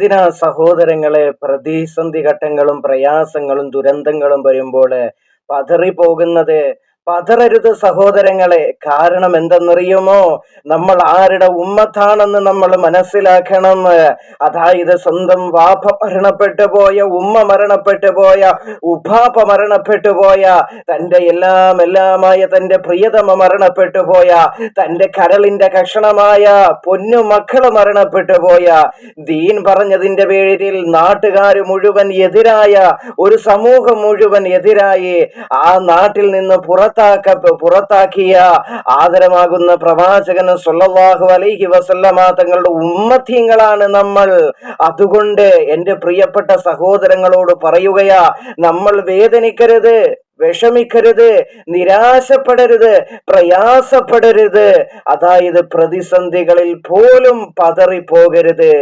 എന്തിനാ സഹോദരങ്ങളെ പ്രതിസന്ധി ഘട്ടങ്ങളും പ്രയാസങ്ങളും ദുരന്തങ്ങളും വരുമ്പോൾ പതറിപ്പോകുന്നത്? പതറരുത് സഹോദരങ്ങളെ. കാരണം എന്തെന്നറിയുമോ? നമ്മൾ ആരുടെ ഉമ്മത്താണെന്ന് നമ്മൾ മനസ്സിലാക്കണം. അതായത് സ്വന്തം വാപ്പ മരണപ്പെട്ടു പോയ, ഉമ്മ മരണപ്പെട്ടു പോയ, ഉപ്പാപ്പ മരണപ്പെട്ടു പോയ, തന്റെ എല്ലാമായ തന്റെ പ്രിയതമ മരണപ്പെട്ടു പോയ, തന്റെ കരളിന്റെ കഷണമായ പൊന്നു മക്കള് മരണപ്പെട്ടു പോയ, ദീൻ പറഞ്ഞതിന്റെ പേരിൽ നാട്ടുകാർ മുഴുവൻ എതിരായ, ഒരു സമൂഹം മുഴുവൻ എതിരായി ആ നാട്ടിൽ നിന്ന് പുറത്താക്കിയ ആദരമാകുന്ന പ്രവാചകൻ സ്വല്ലല്ലാഹു അലൈഹി വസല്ലമ തങ്ങളുടെ ഉമ്മത്തിങ്ങളാണ് നമ്മൾ. അതുകൊണ്ട് എൻ്റെ പ്രിയപ്പെട്ട സഹോദരങ്ങളോട് പറയുകയാ, നമ്മൾ വേദനിക്കരുത്, വിഷമിക്കരുത്, നിരാശപ്പെടരുത്, പ്രയാസപ്പെടരുത്. അതായത് പ്രതിസന്ധികളിൽ പോലും പതറിപ്പോകരുത്.